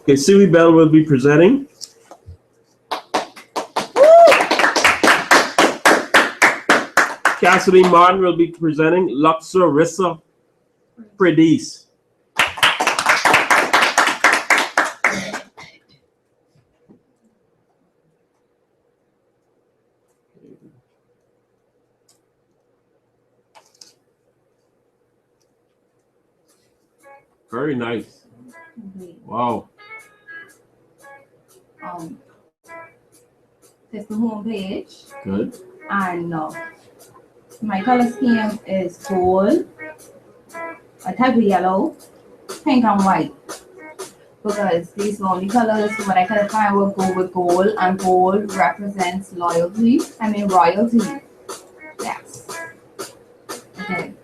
Okay, Siri Bell will be presenting. Cassidy Martin will be presenting Luxor Rissa Predis. Very nice. Wow. This is the home page. Good. And my color scheme is gold, a type of yellow, pink, and white. Because these are only colors, so what I could find would go with gold, and gold represents loyalty. I mean royalty. Yes. Okay.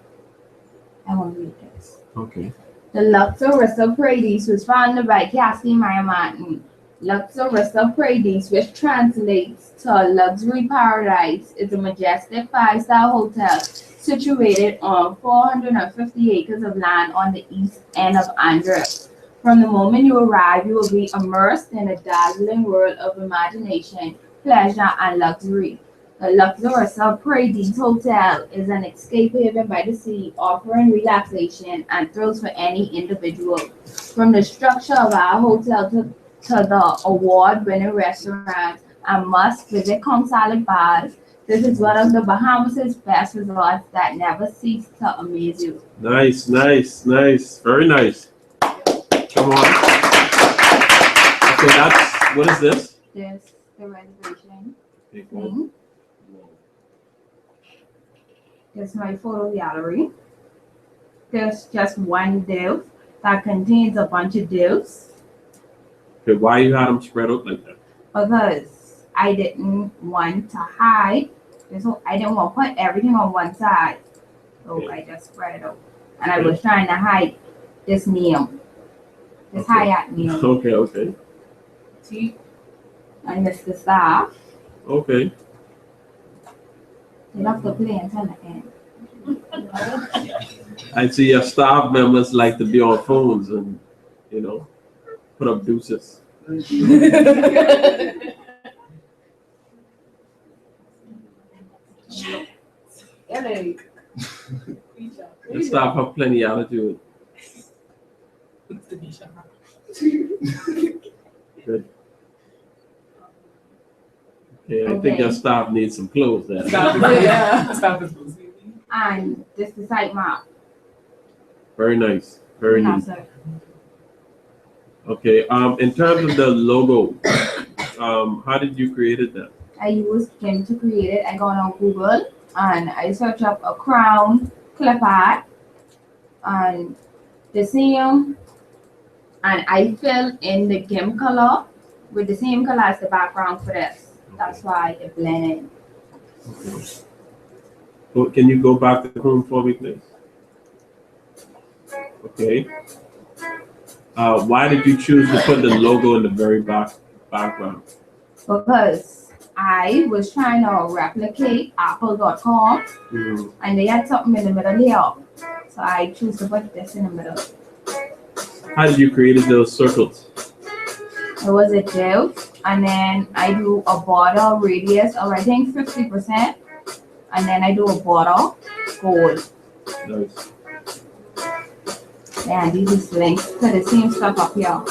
I want to read this. Okay. The Luxor Rissa Predis was founded by Cassidy Maya Martin. Luxor Rissa Predis, which translates to a luxury paradise, is a majestic 5-star hotel situated on 450 acres of land on the east end of Andros. From the moment you arrive, you will be immersed in a dazzling world of imagination, pleasure, and luxury. The Luxor Rissa Predis Hotel is an escape haven by the sea, offering relaxation and thrills for any individual. From the structure of our hotel to the award-winning restaurants and must-visit Kong Salad bars, this is one of the Bahamas' best resorts that never cease to amaze you. Nice, nice, nice. Very nice. Come on. Okay, that's, what is this? This is the reservation Okay, thing. This is my photo gallery. There's just one div that contains a bunch of divs. Okay, why you had them spread out like that? Because I didn't want to hide. I didn't want to put everything on one side. So Okay. I just spread it out. And I was trying to hide this name. This Okay. Hyatt name. Okay, okay. See? And Mr. Staff. Okay. They love to play until the end. I see your staff members like to be on phones and, you know, put up deuces. The staff have plenty of attitude. Good. Yeah, I think your staff needs some clothes there. And this is the site map. Very nice. Very Yeah, neat. sir. Okay. In terms of the logo, how did you create it then? I used Kim to create it. I got on Google and I searched up a crown clip art and the same, and I filled in the GIMP color with the same color as the background for this. That's why it blended. Okay. Well, can you go back to the home for me, please? Okay. Why did you choose to put the logo in the very background? Because I was trying to replicate apple.com and they had something in the middle here. So I choose to put this in the middle. How did you create those circles? It was a div, and then I do a border radius of I think 50%, and then I do a border gold. Nice. And these is links to the same stuff up here.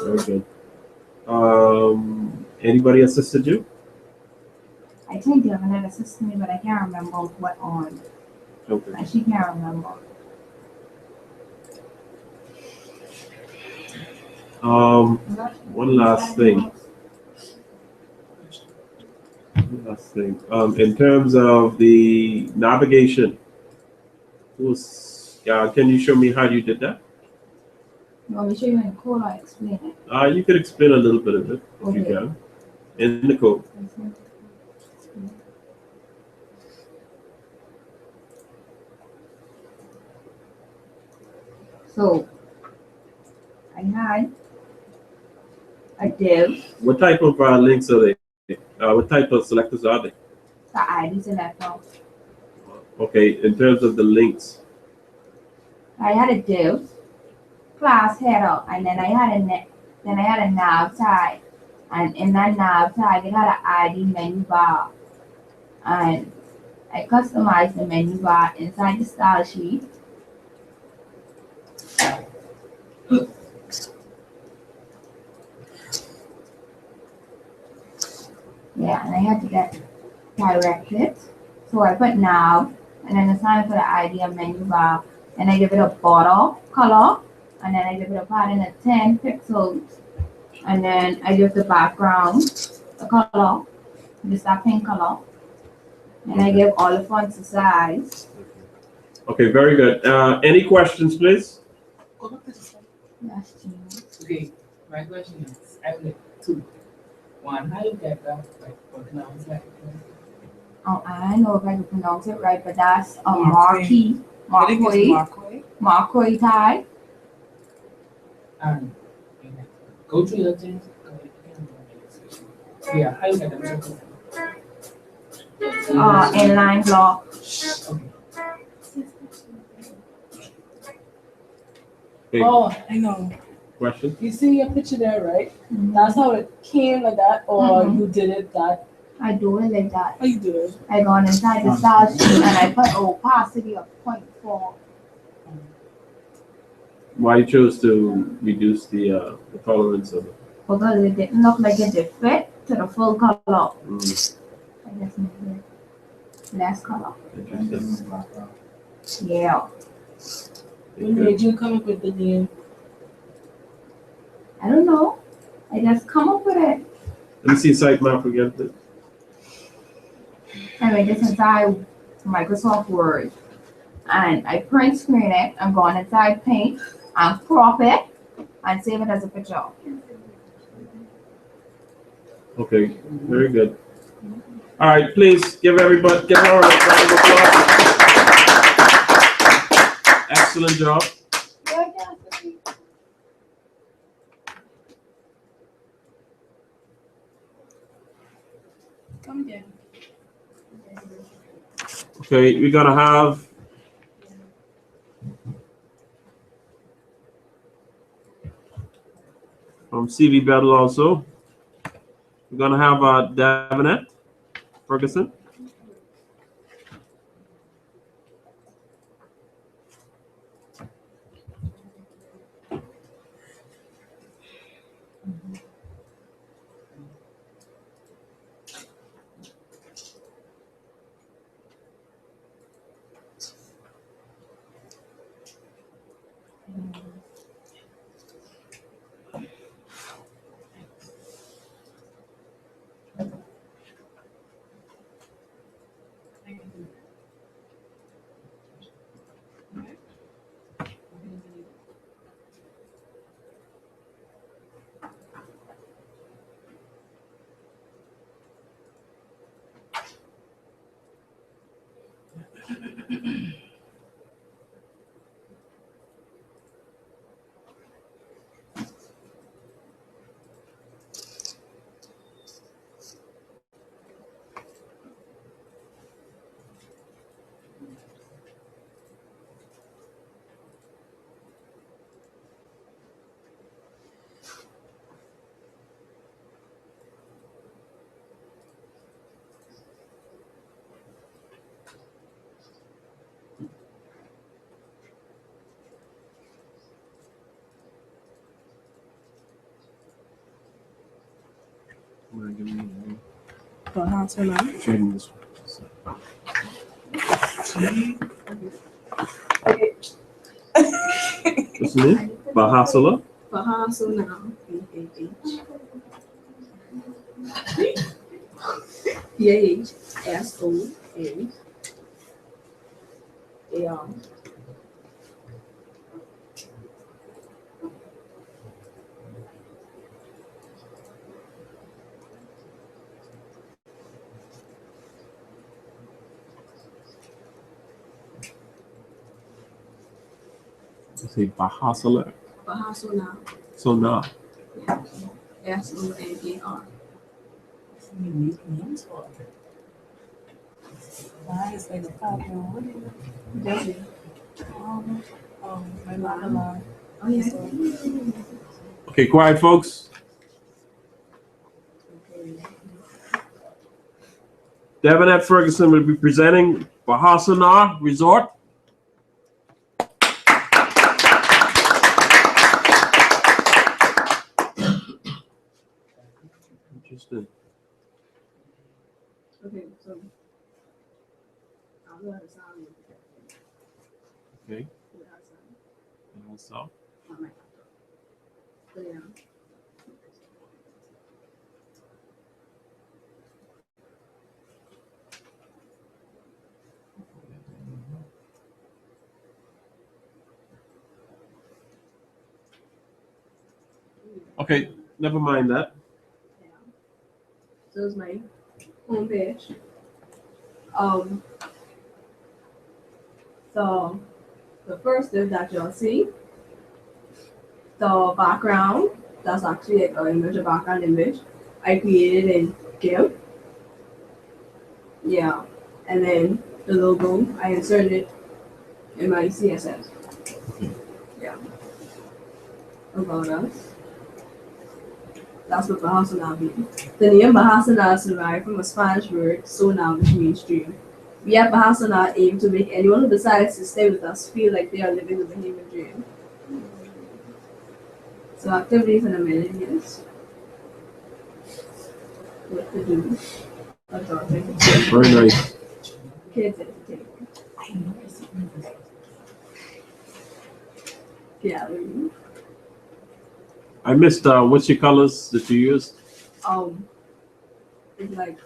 Very good. Anybody assisted you? I think the other had assisted me, but I can't remember what on. Okay. And she can't remember. One last thing. In terms of the navigation, can you show me how you did that? You want me to show you in the code or explain it? You could explain a little bit of it if you Okay. can. In the code. So I had a div. What type of links are they? What type of selectors are they? The ID selector. Okay, in terms of the links, I had a div, class header, and then I had a then I had a nav tag, and in that nav tag it had an ID menu bar, and I customized the menu bar inside the style sheet. Yeah, and I had to get directed. So I put nav, and then assign for the ID of menu bar, and I give it a border color, and then I give it a pattern of 10 pixels, and then I give the background a color, just that pink color, and I give all the fonts a size. Okay, very good. Any questions, please? That's genius. Okay, my question is, I have like two. One, how you get that like pronounce like Oh, I don't know if I can pronounce it right, but that's a Marquee. Marquee Marquee. tie. And go through your things. Yeah, how you get them? Inline block. Okay. Okay. Oh, I know. Question? You see your picture there, right? That's how it came like that, or you did it that? I do it like that. How you do it? I go on inside the style sheet and I put opacity of 0.4. Why you chose to reduce the tolerance of it? Because it didn't look like it did fit to the full color. Mm, I just made it less color. interesting. Yeah. What made you come up with the name? I don't know. I just come up with it. Let me see sitemap again, please. I made this inside Microsoft Word. And I print screen it and go on inside Paint and crop it and save it as a picture. Okay, very good. All right, please give everybody, give her a round of applause. Excellent job. Come again. Okay, we're gonna have from CV Battle also. We're gonna have Davenette Ferguson. Bahamas now. Trading this one. What's the name? Bahasala? Bahamas now. BAHSONAAR. You say Bahasala. Bahasona. So now. SONAR. Unique names for it. Why is like a 5-year-old? My mom. Oh, yeah. Okay, quiet, folks. Devonette Ferguson will be presenting Bahamas Resort. Interesting. Okay, so I'll go ahead and sound it. Okay. Put it outside. And also, On my laptop. Put it down. okay, never mind that. Yeah. So it's my homepage. So the first is that you'll see the background. That's actually like an image, a background image I created in GIMP. Yeah. And then the logo, I inserted it in my CSS. Yeah. About us. That's what Bahasana means. The name Bahasana is derived from a Spanish word, sona, which means dream. We at Bahasana aim to make anyone who decides to stay with us feel like they are living the Bahamian dream. So activities and amenities. What to do. Adulting. Very nice. Kids entertainment. Gallery. I missed what's your colors that you used? It's like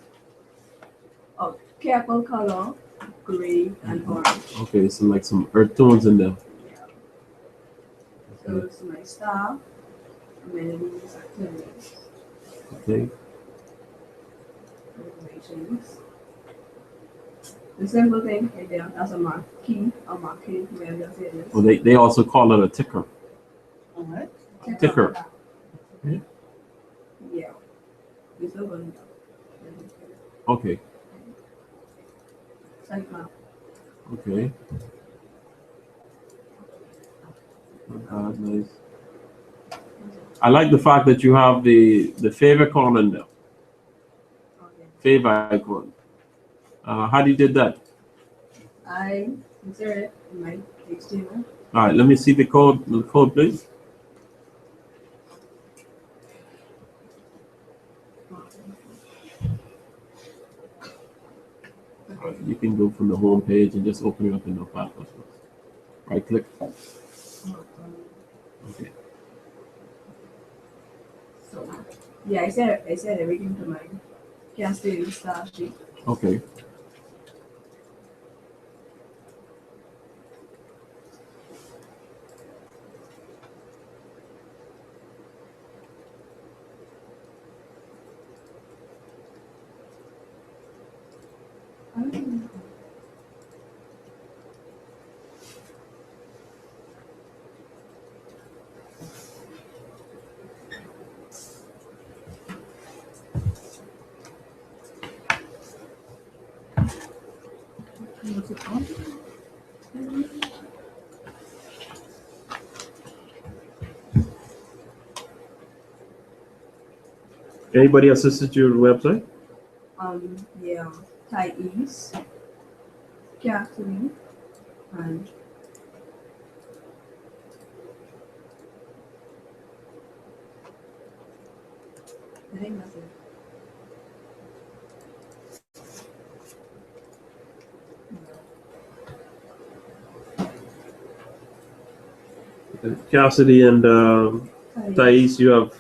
a careful color, gray and orange. Okay, so like some earth tones in there. Yeah. So it's my staff, amenities, activities, Okay. regulations. The simple thing right there, that's a marquee, where you'll say this. Well, they also call it a ticker. Alright. Ticker. Yeah. We're still going to Okay. site map. Okay. Nice. I like the fact that you have the favor icon in there. Okay. Favor icon. How do you did that? I insert it in my HTML. All right, let me see the code. The code, please. You can go from the home page and just open it up in the file. Right click. Okay. So yeah, I said everything to my cascading style sheet. Okay. What's it called? Anybody assisted you with the website? Yeah, Thais, Kathleen, and I think that's it. Cassidy and Thais, you have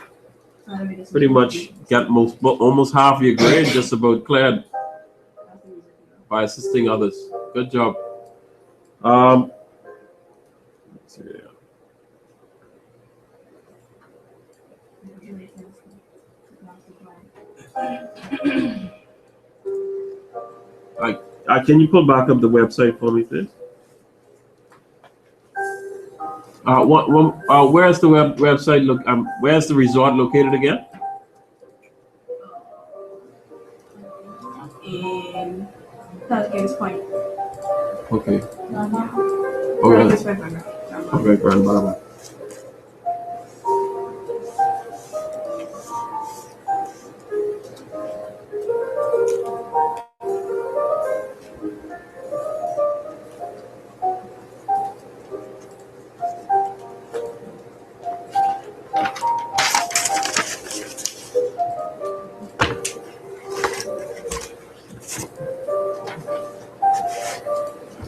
pretty much got almost half your grade just about cleared by assisting others. Good job. Let's see here. Can you pull back up the website for me, please? Where's the website look? Where's the resort located again? In Pelicans Point. Okay. Pelicans Okay. Point. great grandmother.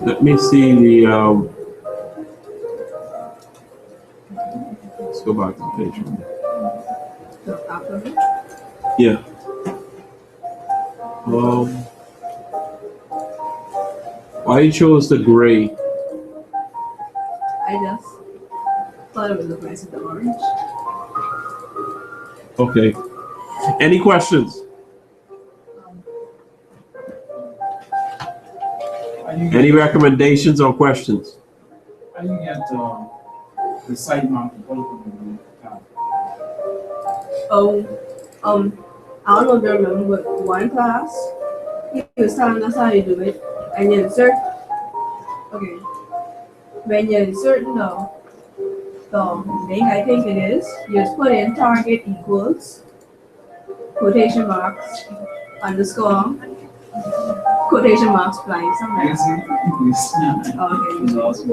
Let me see the. Let's go back to the page. So after it, Yeah. Why you chose the gray? I just thought it would look nice with the orange. Okay. Any questions? Any recommendations or questions? How you get the side mount bulletin in the tab? Oh, I don't know if you remember, but one class, he was telling us how you do it, and you insert. Okay, when you insert the link, I think it is, you just put in target equals quotation marks underscore quotation marks blank something like that. Okay. It's awesome.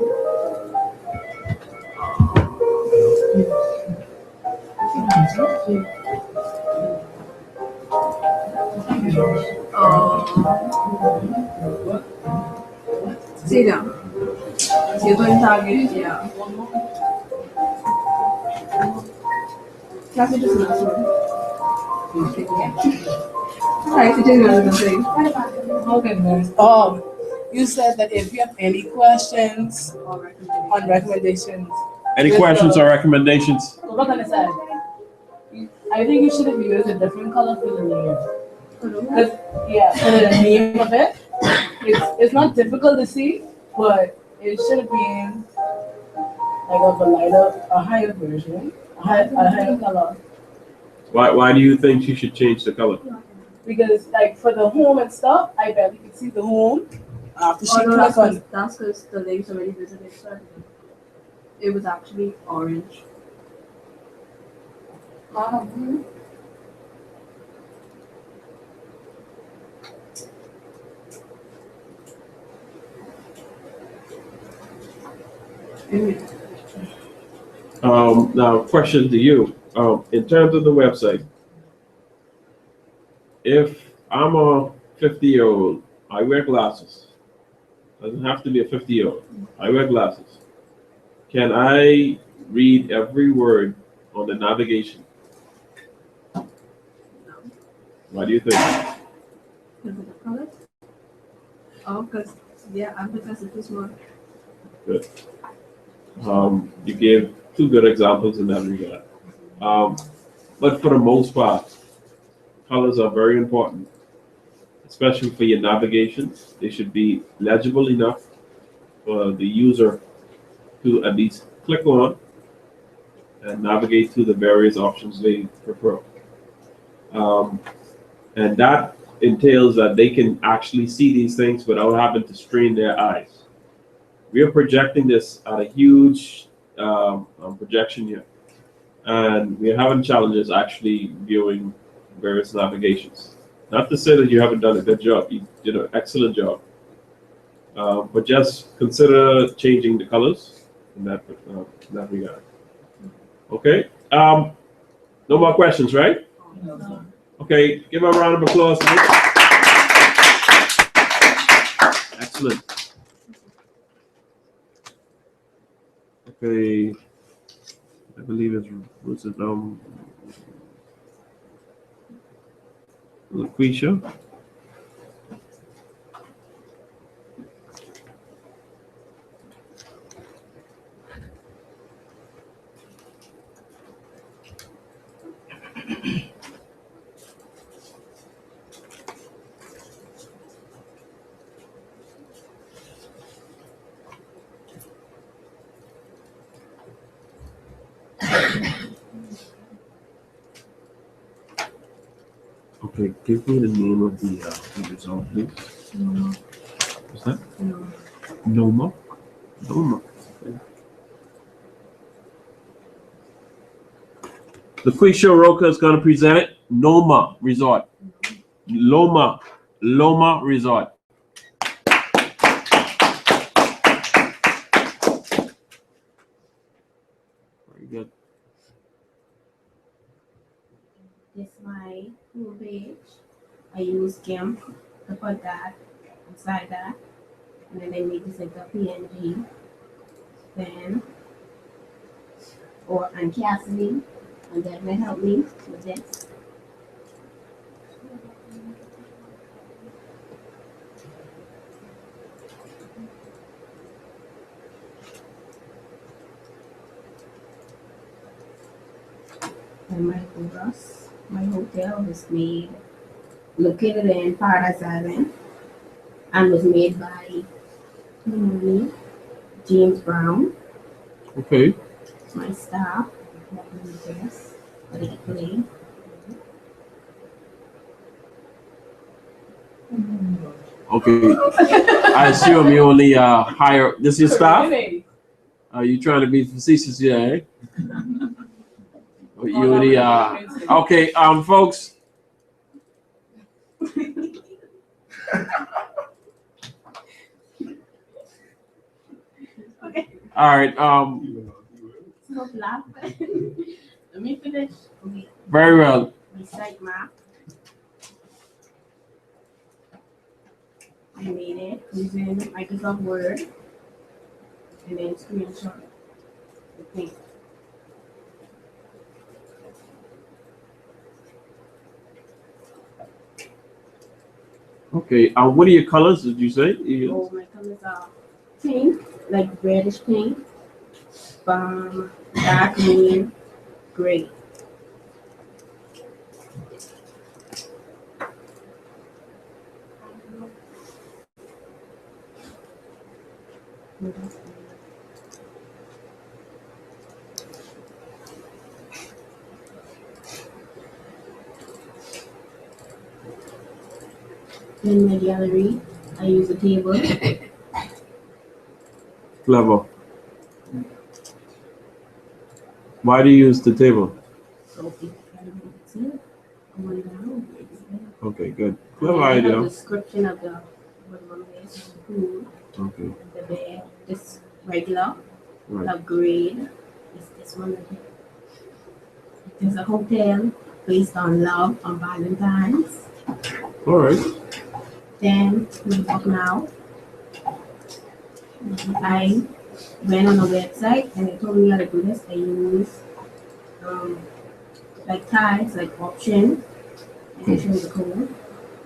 See now. So you put in target, yeah. Class is just another one. Alright, so just another thing. Okay, nice. You said that if you have any questions on recommendations, Any questions or recommendations? go back on the side. I think you should have used a different color for the name. Cause yeah, for the name of it, it's not difficult to see, but it should have been like of a higher version, a higher color. Why do you think she should change the color? Because like for the home and stuff, I barely could see the home after she Oh no, clicked on. that's because the links already visited. So it was actually orange. Now, question to you. In terms of the website, if I'm a 50-year-old, I wear glasses. Doesn't have to be a 50-year-old. I wear glasses. Can I read every word on the navigation? Why do you think? Because of the color? Oh, because, yeah, I'm because it was more. Good. You gave two good examples in that regard. But for the most part, colors are very important, especially for your navigation. They should be legible enough for the user to at least click on and navigate to the various options they prefer. And that entails that they can actually see these things without having to strain their eyes. We are projecting this at a huge projection here, and we're having challenges actually viewing various navigations. Not to say that you haven't done a good job, you did an excellent job, but just consider changing the colors in that regard. Okay, no more questions, right? Okay, give a round of applause. Excellent. Okay, I believe was it LaQuisha? Okay, give me the name of the result, please. What's that? No. Noma. Noma. Okay. LaQuisha Roca is going to present it. Loma Resort. Loma Resort. Very good. This is my homepage. I use GIMP to put that inside that. And then I make this into a PNG. Then, and Cassidy, and that will help me with this. And my hotel was located in Paradise Island, and was made by James Brown. Okay. My staff. This, Okay. I assume you only hire. This is your staff? Are you trying to be facetious here, eh? You only okay, folks. Okay. All right. Stop laughing. Let me finish. Okay. Very well. My site map. I made it using Microsoft Word and then screenshot the thing. Okay. What are your colors? Did you say? Oh, my colors are pink, like reddish pink, dark green, gray. In my gallery, I use a table. Clever. Why do you use the table? So if you see it, go down. Okay, good. And Clever then I have idea. a description of the food, Okay. the bed, this regular, Right. upgrade. Is this one right here? There's a hotel based on love on Valentine's. All right. Then we book now. I went on a website and it told me how to do this. I use like tags, like option. I can show you the code.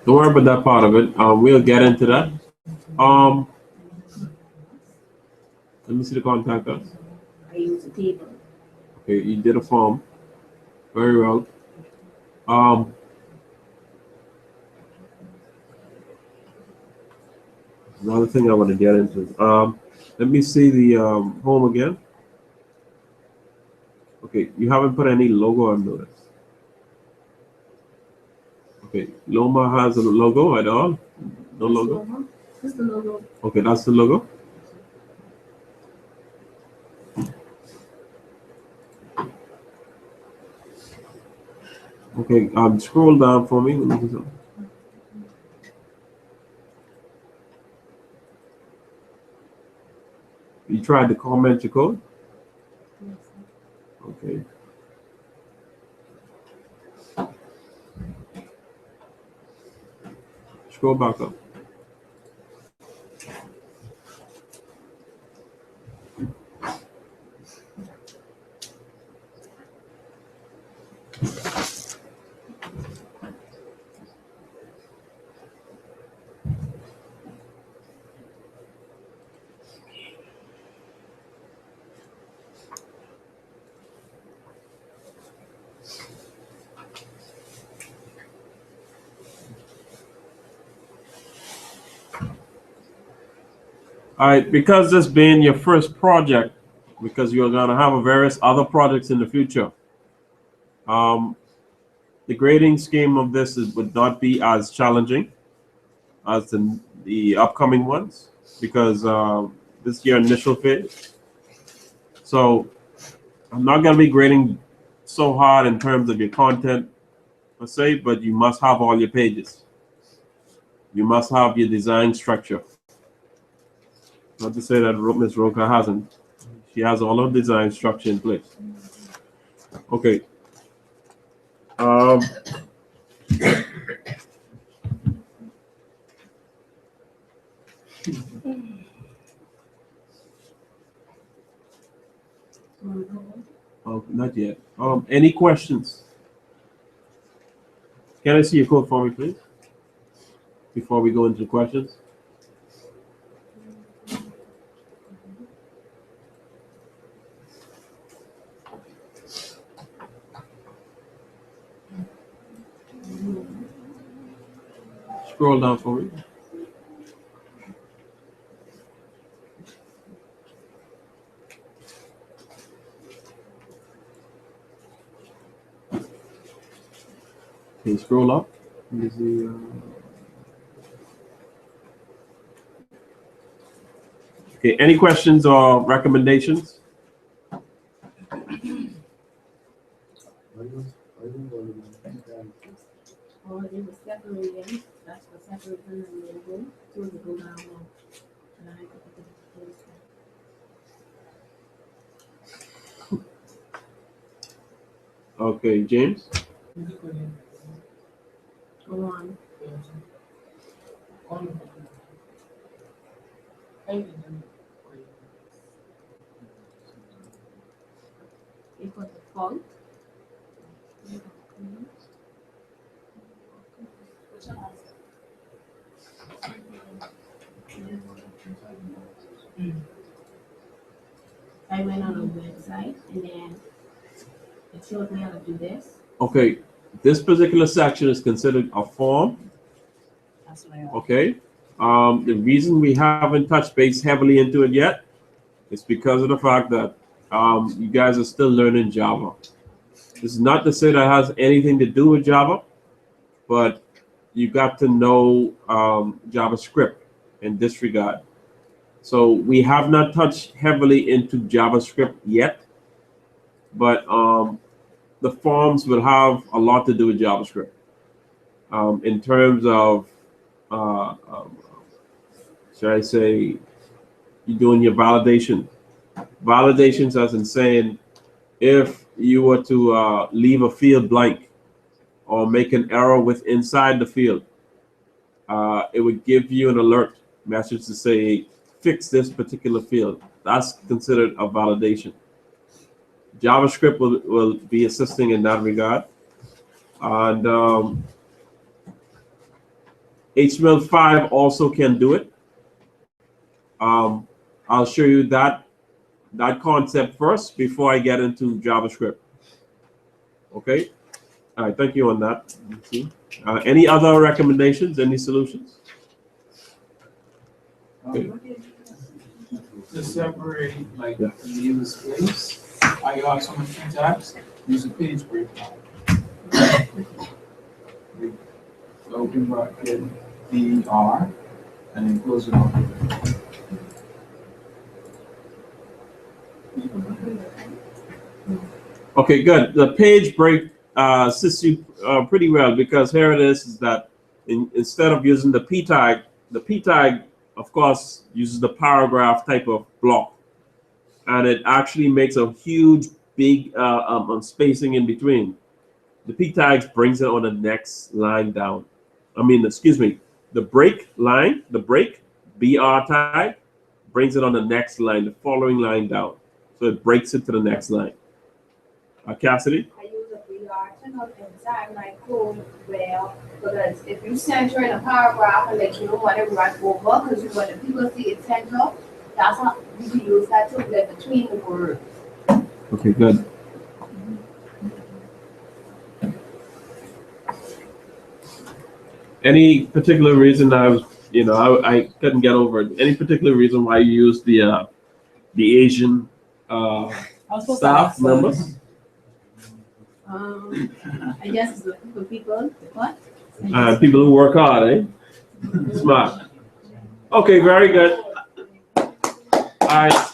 Don't worry about that part of it. We'll get into that. Let me see the contact us. I use a table. Okay, you did a form. Very well. Another thing I want to get into. Let me see the home again. Okay, you haven't put any logo on notice. Okay, Loma has a logo at all? No logo? This is the logo. Okay, that's the logo. Okay, scroll down for me. Let me see. You tried to comment your code? Okay. Scroll back up. All right, because this being your first project, because you're gonna have various other projects in the future, the grading scheme of this would not be as challenging as the upcoming ones, because this is your initial phase. So I'm not gonna be grading so hard in terms of your content per se, but you must have all your pages. You must have your design structure. Not to say that Ms. Roca hasn't. She has all her design structure in place. Okay. Oh, not yet. Any questions? Can I see your code for me, please? Before we go into questions. Scroll down for me. Can you scroll up? Let me see, Okay, any questions or recommendations? Or it was separating, that's for separating the logo, so it would go down low. And I had to put the place there. Okay, James? Go on. It was the font. I went on a website and then it showed me how to do this. Okay, this particular section is considered a form. That's what I want. Okay. The reason we haven't touched base heavily into it yet is because of the fact that you guys are still learning Java. This is not to say that has anything to do with Java, but you got to know JavaScript in this regard. So we have not touched heavily into JavaScript yet, but the forms will have a lot to do with JavaScript in terms of, should I say, you're doing your validation. Validations as in saying, if you were to leave a field blank or make an error with inside the field, it would give you an alert message to say, fix this particular field. That's considered a validation. JavaScript will be assisting in that regard. And HTML5 also can do it. I'll show you that concept first before I get into JavaScript. Okay. All right. Thank you on that. Let's see. Any other recommendations? Any solutions? Okay. To separate, like, leave the space, I got so many tabs, use a page break. Open bracket DR and then close it off. Okay, good. The page break assists you pretty well, because here it is that instead of using the p tag, of course, uses the paragraph type of block, and it actually makes a huge, big spacing in between. The p tags brings it on the next line down. I mean, excuse me, the break line, the break BR tag brings it on the next line, the following line down. So it breaks it to the next line. Cassidy? I use a BR to help inside my code well, because if you center in a paragraph and like you don't want to run over, because you want the people to see it center, that's how you can use that to blend between the words. Okay, good. Any particular reason I couldn't get over it? Any particular reason why you use the Asian staff members? I guess it's looking for people. What? People who work hard, eh? Smart. Okay, very good. All right.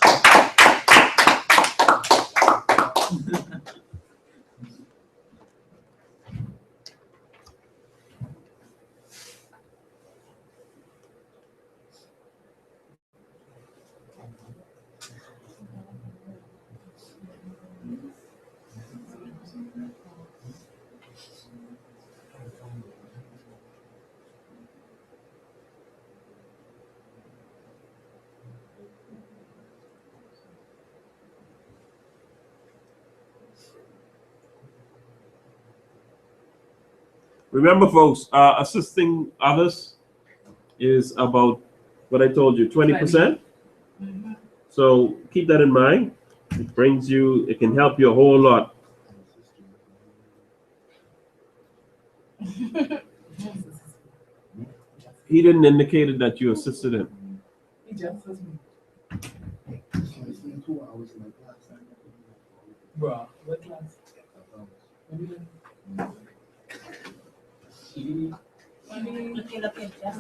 Remember, folks, assisting others is about what I told you, 20%. Mhm. So keep that in mind. It can help you a whole lot. He didn't indicate that you assisted him. He just was me. Bro, what class?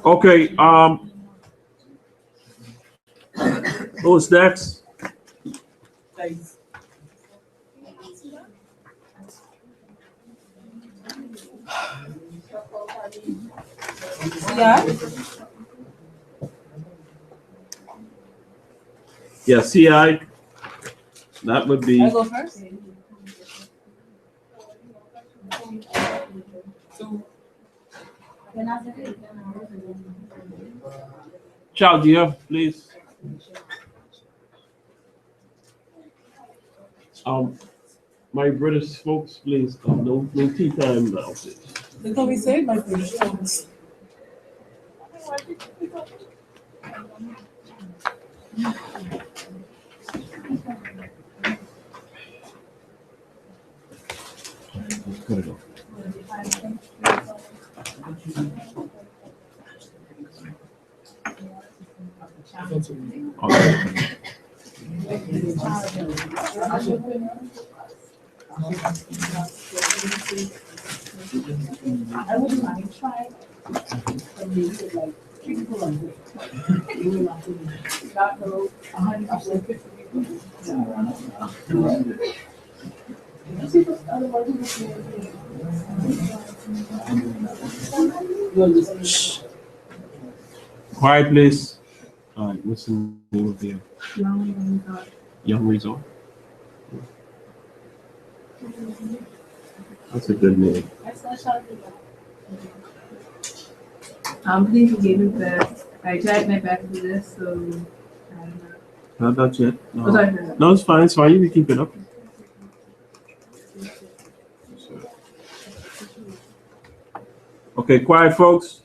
Okay, who's next? Guys. Yeah. Yeah, CI. That would be I go first. So, Chaldea, please. My British folks, please. No tea time now, please. look how we say my British folks. Gotta go. Okay. I wouldn't mind trying. Like 3 people on it. You will not do it. Not go 100% 50 people. Quiet, please. All right, what's the name of the Young Resort? That's a good name. Please forgive me, but I tried my best to do this, so I don't know. Not that yet. Oh, sorry. No, it's fine. It's fine. You can keep it up. Okay, quiet, folks.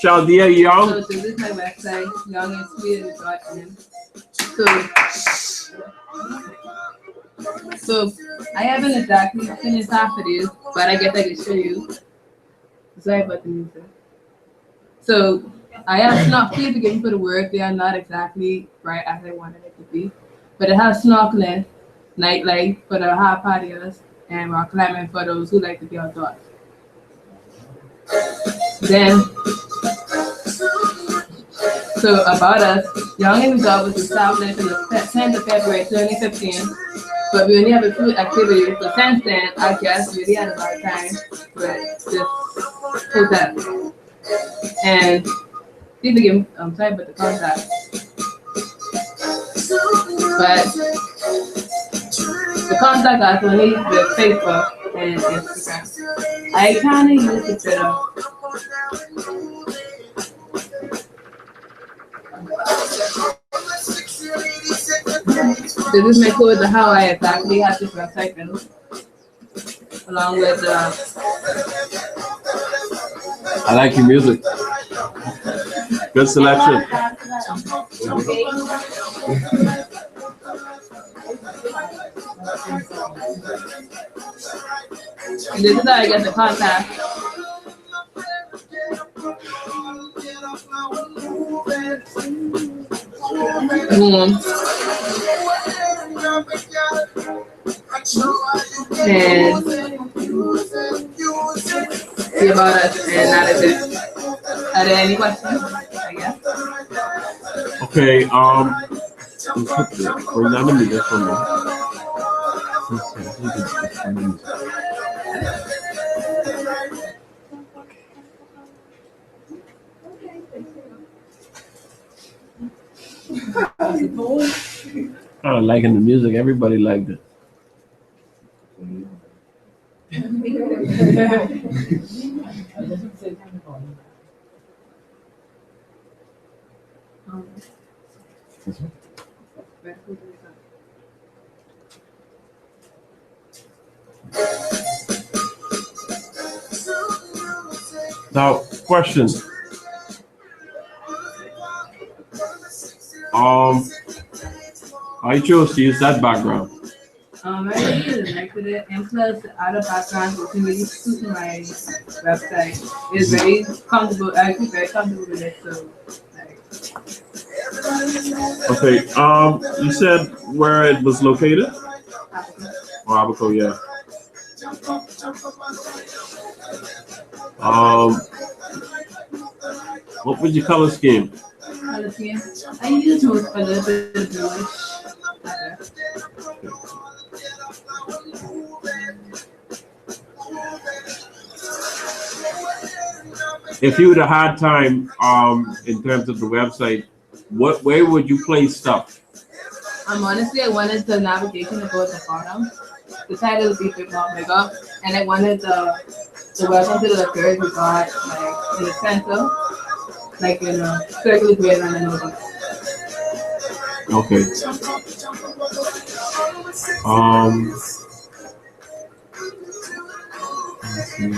Chaldea Young. So this is my website, younginsweet.in. So I haven't exactly finished half of this, but I guess I can show you. Sorry about the music. So I have snorkeling to get for the work. They are not exactly right as I wanted it to be, but it has snorkeling, nightlife for the hard partiers, and rock climbing for those who like to be outdoors. Then, so about us, Young and Resort was established on the 10th of February 2015, but we only have a few activities. So since then, I guess really had a lot of time with this hotel. And please again, I'm sorry about the contact. But the contact us only with Facebook and Instagram. I kind of use it better. So this is my code to how I exactly have this website built, along with I like your music. Good selection. and this is how I get the contact. And see about us, and that is it. Are there any questions? I guess. Okay, bring down the music for me. I don't liking the music. Everybody liked it. Now, question. I chose to use that background. I really liked it, and plus the other background was really suit my website. It's very comfortable. I feel very comfortable with it. So, like, Okay. You said where it was located? Oh, Abaco, yeah. What was your color scheme? color scheme. I use most a little bit of bluish. If you would have had time, in terms of the website, where would you place stuff? Honestly, I wanted the navigation to go at the bottom. The title would be a bit more bigger, and I wanted the welcome to the third we got like in the center, like in a circle grid and then over. Okay. Let's see.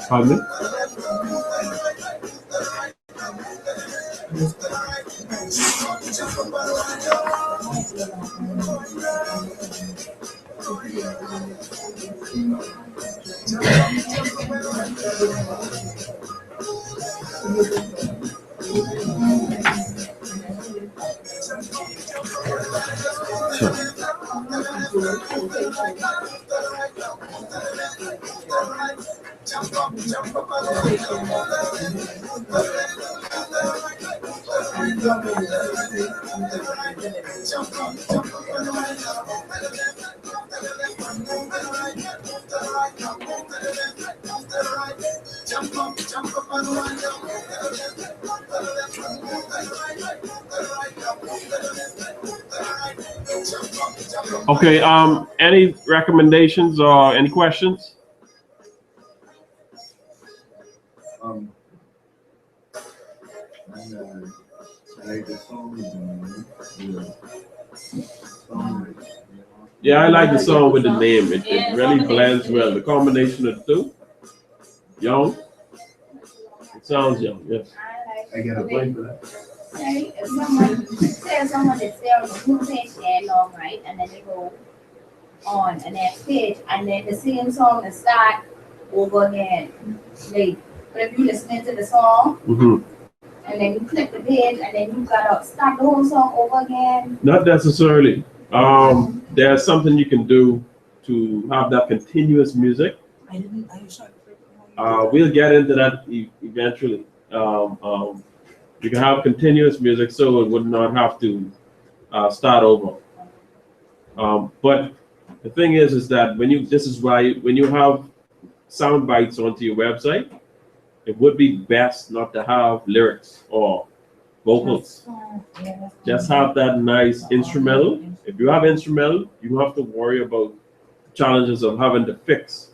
Pardon me? Okay, any recommendations or any questions? Yeah, I like the song with the name. It really blends well. The combination of the two. Young. It sounds young, yes. I get a point for that. Say if someone is there on the new page there long, right? And then they go on the next page and then the same song is start over again. Like, but if you listening to the song and then you click the page and then you gotta start the whole song over again. Not necessarily. There's something you can do to have that continuous music. We'll get into that eventually. You can have continuous music so it would not have to start over. But the thing is that this is why when you have sound bites onto your website, it would be best not to have lyrics or vocals. Just have that nice instrumental. If you have instrumental, you don't have to worry about challenges of having to fix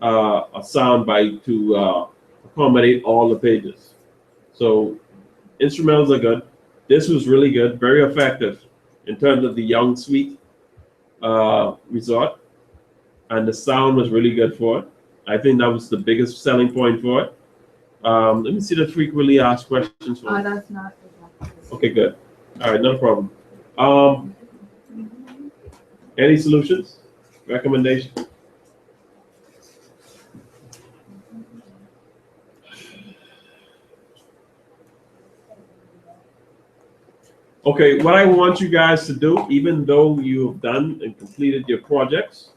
a sound bite to accommodate all the pages. So instrumentals are good. This was really good, very effective in terms of the Young Suite resort, and the sound was really good for it. I think that was the biggest selling point for it. Let me see the frequently asked questions. Oh, that's not. Okay, good. All right, no problem. Any solutions? Recommendations? Okay, what I want you guys to do, even though you've done and completed your projects,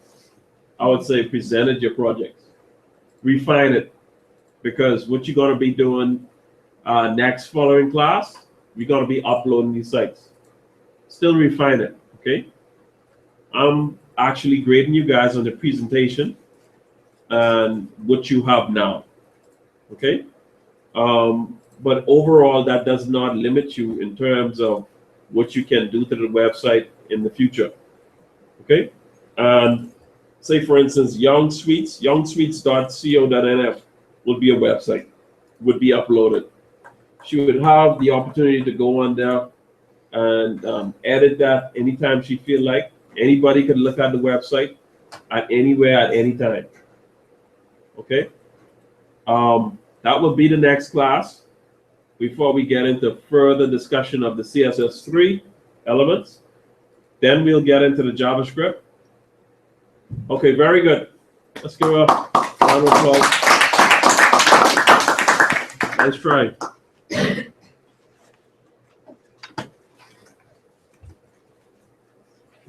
I would say presented your projects, refine it, because what you're going to be doing next following class, we're going to be uploading these sites. Still refine it, okay? I'm actually grading you guys on the presentation and what you have now, okay? But overall, that does not limit you in terms of what you can do to the website in the future, okay? And say for instance, Young Suites, youngsuites.co.nf would be a website, would be uploaded. She would have the opportunity to go on there and edit that anytime she feel like. Anybody could look at the website at anywhere at any time. Okay, that will be the next class before we get into further discussion of the CSS3 elements. Then we'll get into the JavaScript. Okay, very good. Let's give a round of applause. Nice try.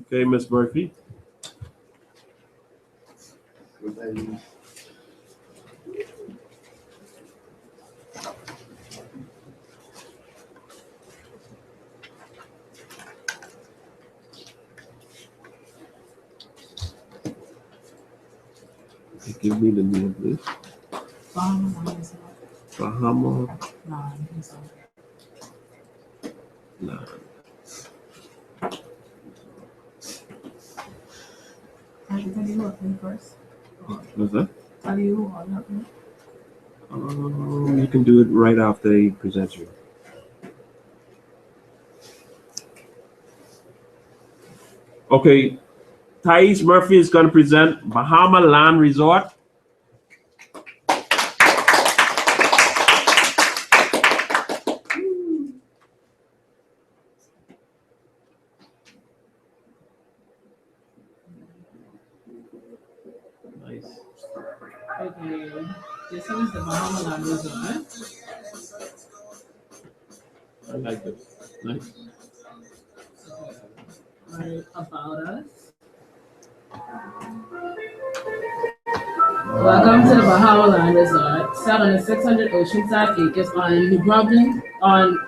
Okay, Miss Murphy. Give me the name, please. Bahamas. Bahamas. No, I can tell you what thing first. What's that? Tell you what happened. You can do it right after he presents you. Okay, Thais Murphy is going to present Bahama Land Resort. Nice. Okay, this one is the Bahama Land Resort. I like this. Nice. Right about us. Welcome to the Bahama Land Resort, set on the 600 oceanside acres on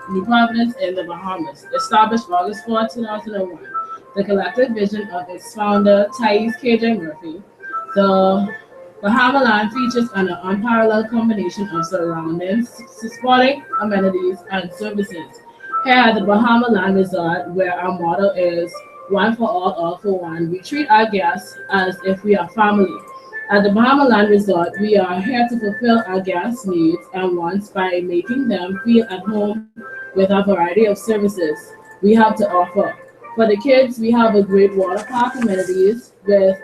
New Providence in the Bahamas. Established August 4, 2001. The collective vision of its founder, Thais KJ Murphy. The Bahama Land features an unparalleled combination of surroundings, sporting amenities, and services. Here at the Bahama Land Resort, where our motto is one for all for one, we treat our guests as if we are family. At the Bahama Land Resort, we are here to fulfill our guests' needs and wants by making them feel at home with a variety of services we have to offer. For the kids, we have a great water park amenities with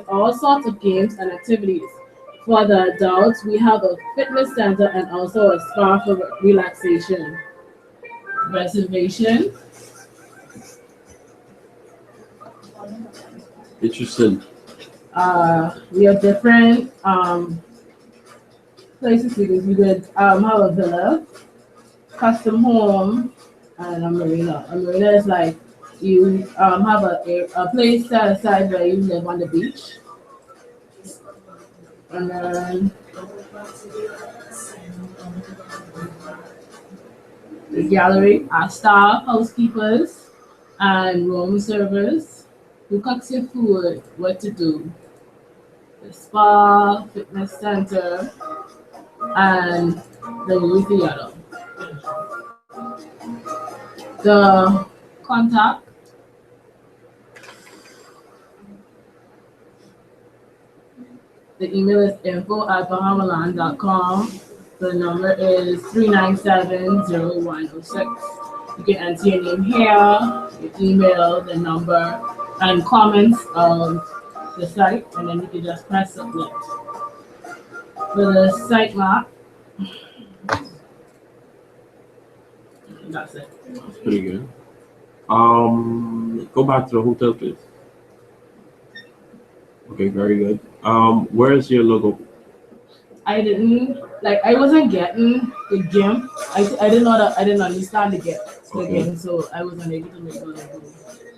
all sorts of games and activities. For the adults, we have a fitness center and also a spa for relaxation. Reservation. Interesting. We have different places we could. We could have a villa, custom home, and a marina. A marina is like you have a place set aside where you live on the beach. And then the gallery, our staff, housekeepers, and room servers who cooks your food, what to do. The spa, fitness center, and the movie theater. The contact. The email is info@bahamaland.com. The number is 397-0106. You can enter your name here, your email, the number, and comments of the site, and then you can just press submit. For the site map, that's it. That's pretty good. Go back to the hotel, please. Okay, very good. Where is your logo? I wasn't getting the GIMP. I didn't understand the GIMP, so I wasn't able to make a logo.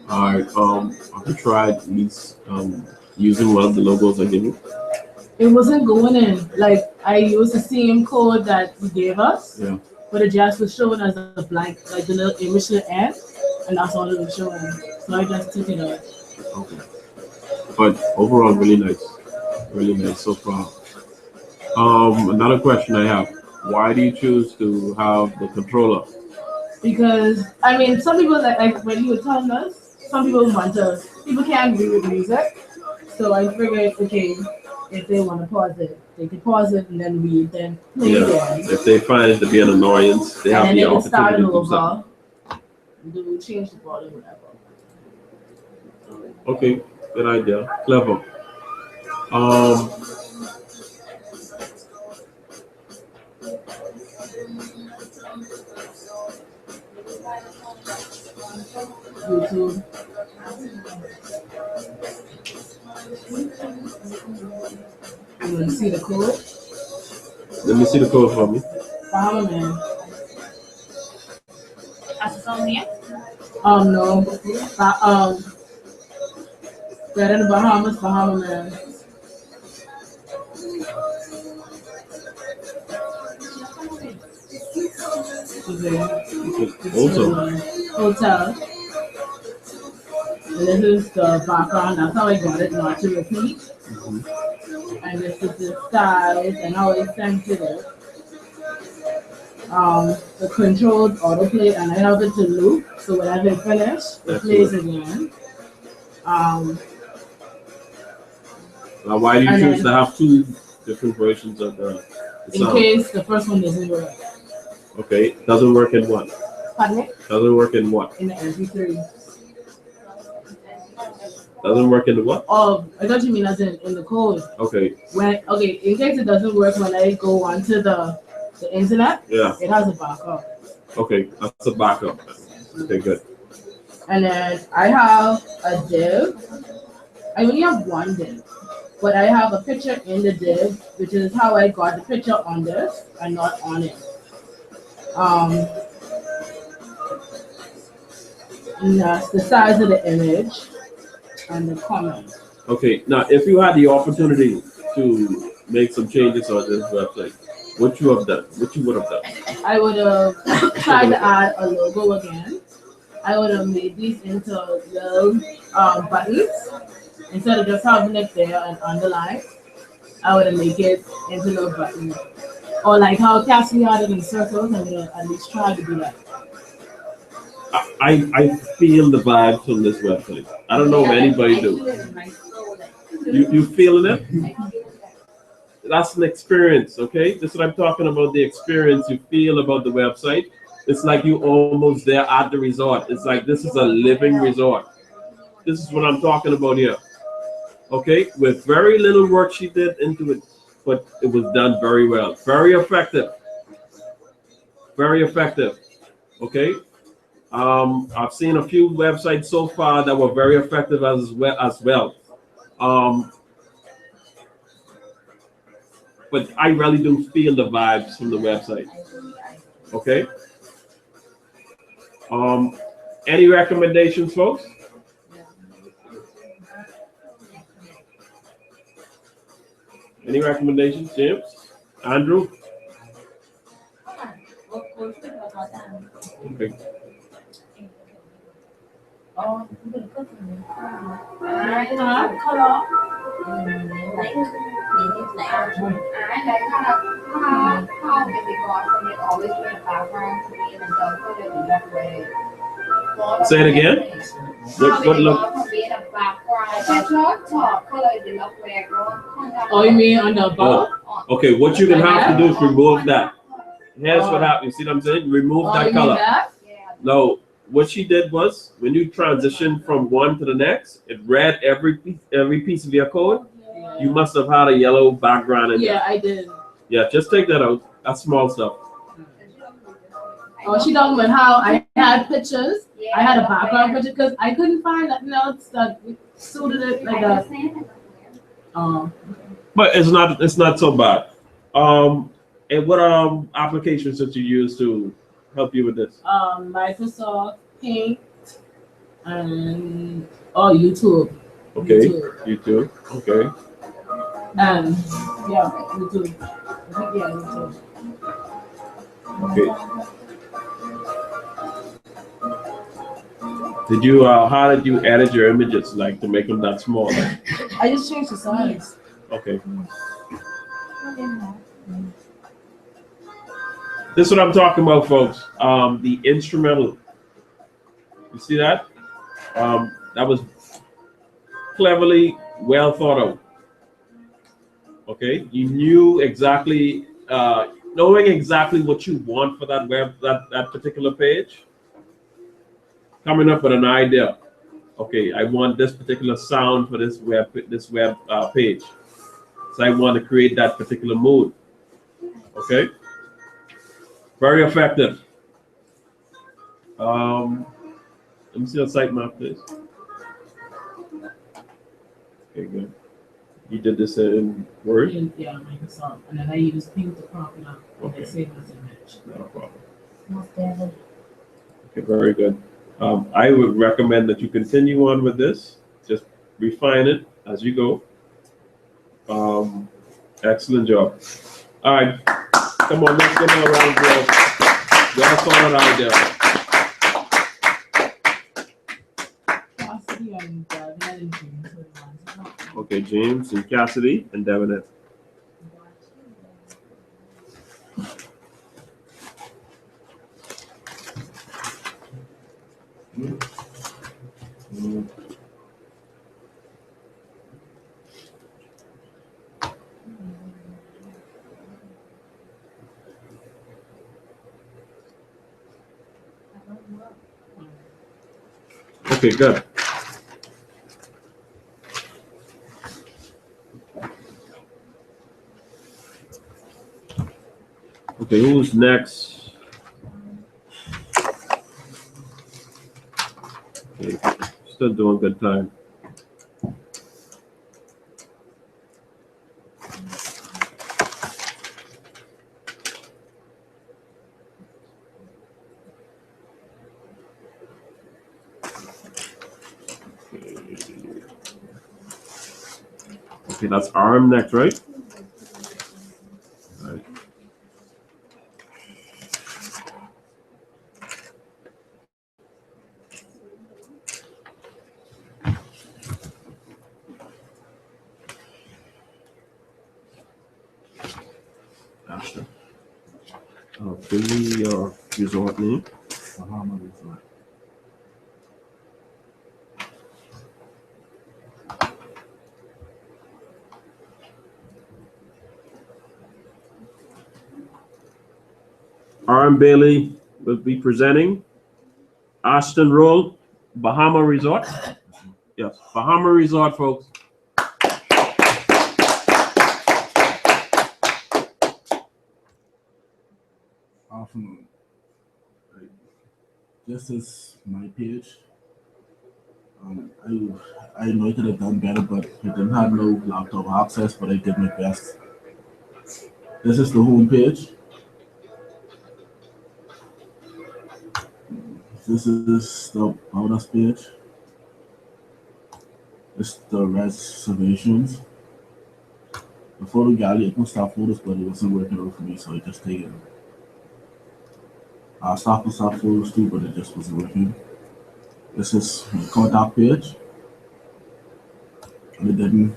All right. Have you tried at least using one of the logos I gave you? It wasn't going in. Like I used the same code that you gave us, Yeah. but it just was showing as a blank, like the little image at the end, and that's all it was showing. So I just took it out. Okay. But overall, really nice so far. Another question I have: why do you choose to have the controller? Because some people like when you were telling us, some people can't read with music. So I figured, okay, if they want to pause it, they can pause it and then we then play Yeah. again. If they find it to be an annoyance, they have And the then they can start opportunity it to do something. over, do change the volume, whatever. Okay, good idea. Clever. Um, YouTube. You want to see the code? let me see the code for me. Bahama Man. Asonia. No. They're in the Bahamas, Bahama Man. Okay. Also, Hotel. And this is the background. That's how I got it, not to repeat. And this is the size and how it's sensitive. The controlled autoplay, and I have it to loop. So whenever it finishes, it plays again. now why do you And choose then- to have two different versions of the In sound? case the first one doesn't work. Okay, doesn't work in what? Pardon me? Doesn't work in what? In the MP3. Doesn't work in the what? Oh, I thought you mean as in the code. Okay, In case it doesn't work when I go onto the internet, yeah. it has a backup. Okay, that's a backup. Okay, good. And then I have a div. I only have one div, but I have a picture in the div, which is how I got the picture on this and not on it. And that's the size of the image and the comment. Okay, now if you had the opportunity to make some changes on this website, what you have done? What you would have done? I would have tried to add a logo again. I would have made these into little buttons instead of just having it there and underlined. I would have made it into little buttons, or like how Cassie had it in circles. I would have at least tried to do that. I feel the vibes from this website. I don't know if anybody do. You feeling it? That's an experience, okay? This is what I'm talking about, the experience you feel about the website. It's like you almost there at the resort. It's like this is a living resort. This is what I'm talking about here. Okay, with very little work she did into it, but it was done very well. Very effective. Very effective. Okay. I've seen a few websites so far that were very effective as well. But I really do feel the vibes from the website. Okay. Any recommendations, folks? Any recommendations, James? Andrew? Okay. Say it again. What look? Oh, you mean on the bottom? Okay, what you're gonna have to do is remove that. Here's what happened. You see what I'm saying? Remove that you mean color. that? No, what she did was when you transition from one to the next, it read every piece of your code. You must have had a yellow background in there. Yeah, I did. Yeah, just take that out. That's small stuff. Oh, she talking about how I had pictures. I had a background picture because I couldn't find nothing else that suited it like that. But it's not so bad. And what applications did you use to help you with this? Microsoft Paint and YouTube. Okay, YouTube. Okay. And yeah, YouTube. I think yeah, YouTube. Okay. Did you how did you edit your images like to make them that small? I just changed the size. Okay. This is what I'm talking about, folks. The instrumental. You see that? That was cleverly well thought out. Okay, you knew exactly, knowing exactly what you want for that that particular page, coming up with an idea. Okay, I want this particular sound for this web page, so I want to create that particular mood. Okay, very effective. Let me see the sitemap, please. Okay, good. You did this in Word? Yeah, Microsoft. And then I use Ping to prop it up. And Okay. I save as image. Not a problem. Most definitely. Okay, very good. I would recommend that you continue on with this. Just refine it as you go. Excellent job. All right, come on, let's give them a round of applause. Well thought out idea. Cassidy and Devin and James were the ones who helped me. Okay, James and Cassidy and Devin. Okay, good. Okay, who's next? Okay, still doing good time. Okay, that's arm next, right? All right. Gotcha. Give me your resort name. Bahamas resort. R.M. Bailey will be presenting Ashton Roll, Bahama Resort. Yes, Bahama Resort, folks. Awesome. This is my page. I know I could have done better, but I didn't have no laptop access, but I did my best. This is the home page. This is the about us page. It's the reservations. The photo gallery, I can stop photos, but it wasn't working out for me, so I just take it. I stopped and stop photos too, but it just wasn't working. This is my contact page. And it didn't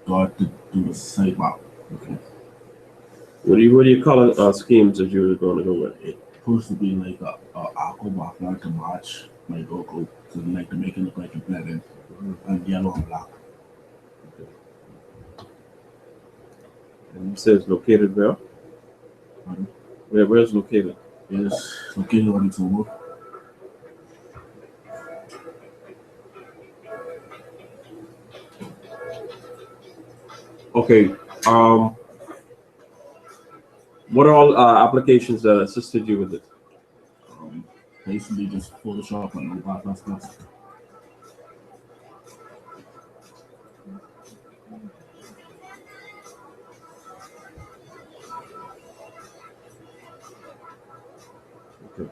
go out to do the sitemap. Okay. What do you call it? Schemes that you were going to go with? It's supposed to be like a aqua background to match my logo, to like to make it look like a blend in, and yellow and black. And it says located where? Pardon? Where's located? It's located on its own. Okay. What are all applications that assisted you with it? Basically just Photoshop and all that stuff. Okay.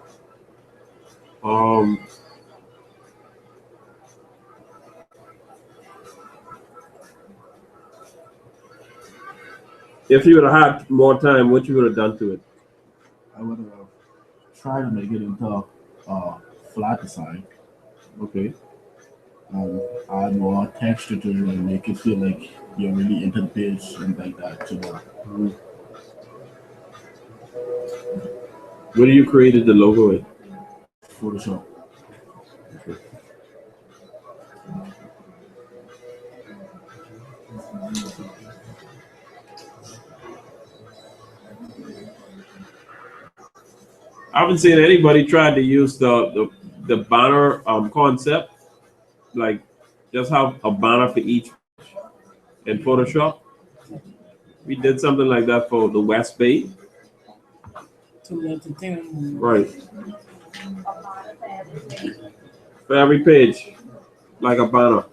If you would have had more time, what you would have done to it? I would have tried to make it into a flat design. Okay. Add more texture to it and make it feel like you're really into the page and like that, you know. Where do you created the logo in? Photoshop. Okay. I haven't seen anybody try to use the banner concept, like just have a banner for each in Photoshop. We did something like that for the West Bay. Right. For every page, like a banner.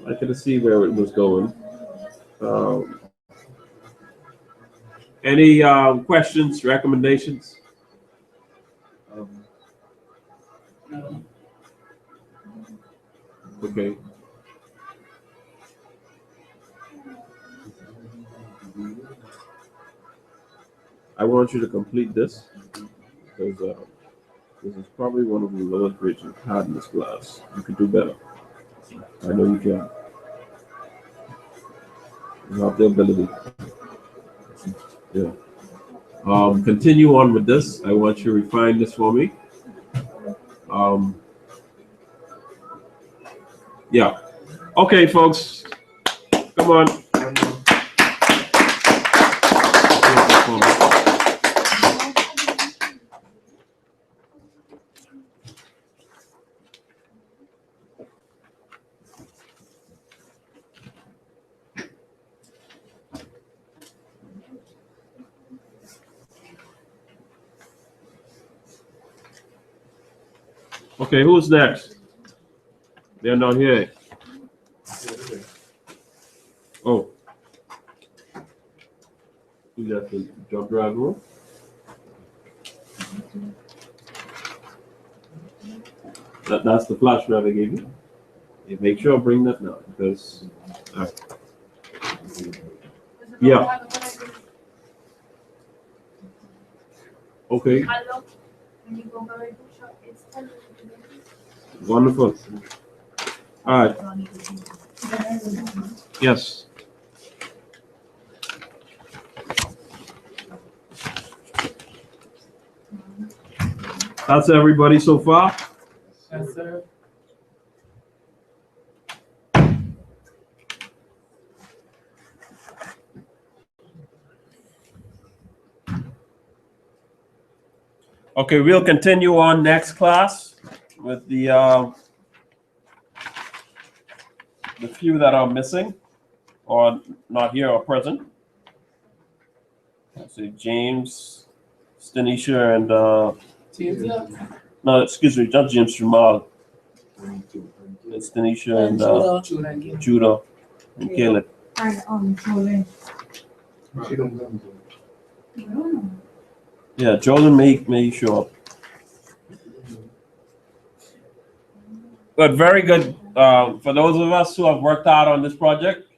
I could see where it was going. Um, any questions, recommendations? Okay. I want you to complete this because this is probably one of the lowest grades you've had in this class. You could do better. I know you can. You have the ability. Yeah. Continue on with this. I want you to refine this for me. Yeah. Okay, folks. Come on. Okay, who's next? They're not here. Oh. You got the jump drive room? That's the flash drive I gave you. Yeah, make sure I bring that now because. Yeah. Okay. Wonderful. All right. Yes. That's everybody so far. Yes, sir. Okay, we'll continue on next class with the few that are missing or not here or present. Let's see, James, Stanisha, and no, excuse me, not James, Jamal. It's Stanisha and Judah and Caleb. Yeah, Jordan may show up. But very good. For those of us who have worked hard on this project,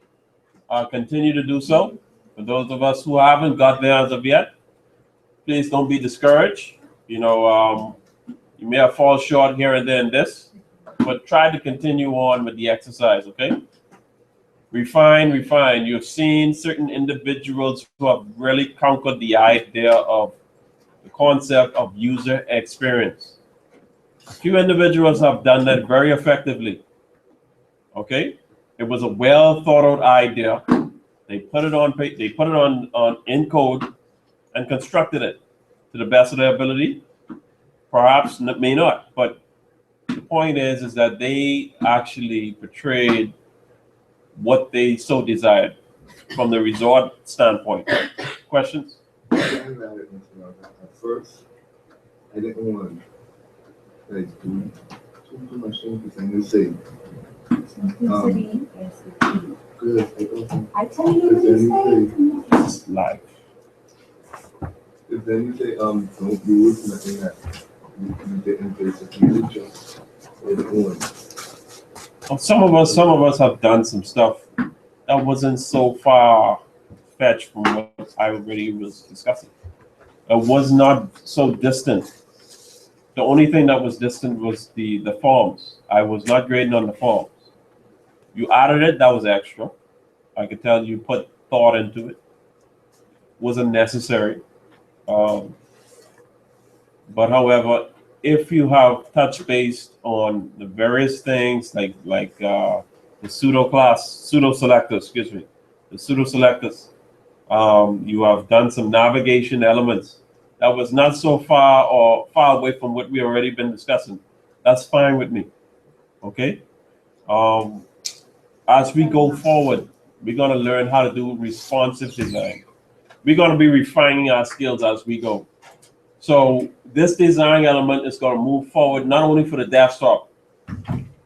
continue to do so. For those of us who haven't got there as of yet, please don't be discouraged. You know, you may have fallen short here and there in this, but try to continue on with the exercise, okay? Refine, refine. You've seen certain individuals who have really conquered the idea of the concept of user experience. A few individuals have done that very effectively. Okay, it was a well thought out idea. They put it on in code and constructed it to the best of their ability. Perhaps may not, but the point is that they actually portrayed what they so desired from the resort standpoint. Questions? At first, I didn't want to like do too much things and you say good. I tell you what you say. Live. If then you say don't do it, nothing that you didn't basically just or the one. Well, some of us have done some stuff that wasn't so far fetched from what I already was discussing. It was not so distant. The only thing that was distant was the forms. I was not grading on the forms. You added it, that was extra. I could tell you put thought into it. Wasn't necessary. But however, if you have touch based on the various things like the pseudo selectors, excuse me, the pseudo selectors. You have done some navigation elements that was not so far away from what we already been discussing. That's fine with me. Okay. As we go forward, we're gonna learn how to do responsive design. We're gonna be refining our skills as we go. So this design element is gonna move forward not only for the desktop,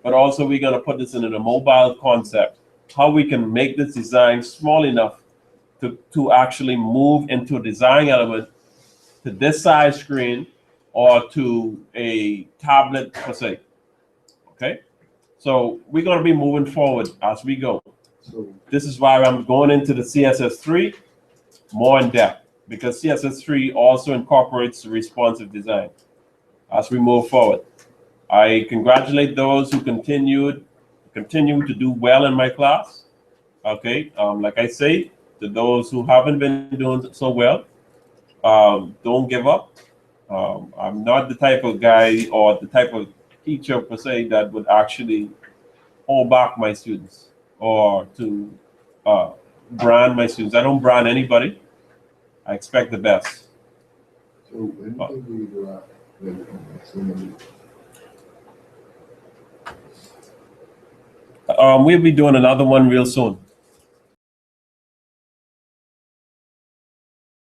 but also we're gonna put this in a mobile concept. How we can make this design small enough to actually move into a design element to this size screen or to a tablet per se. Okay, so we're going to be moving forward as we go. So, This is why I'm going into the CSS3 more in depth, because CSS3 also incorporates responsive design as we move forward. I congratulate those who continue to do well in my class. Okay, like I say, to those who haven't been doing so well, don't give up. I'm not the type of guy or the type of teacher per se that would actually hold back my students or to brand my students. I don't brand anybody. I expect the best. so when can we go out? We'll be doing another one real soon.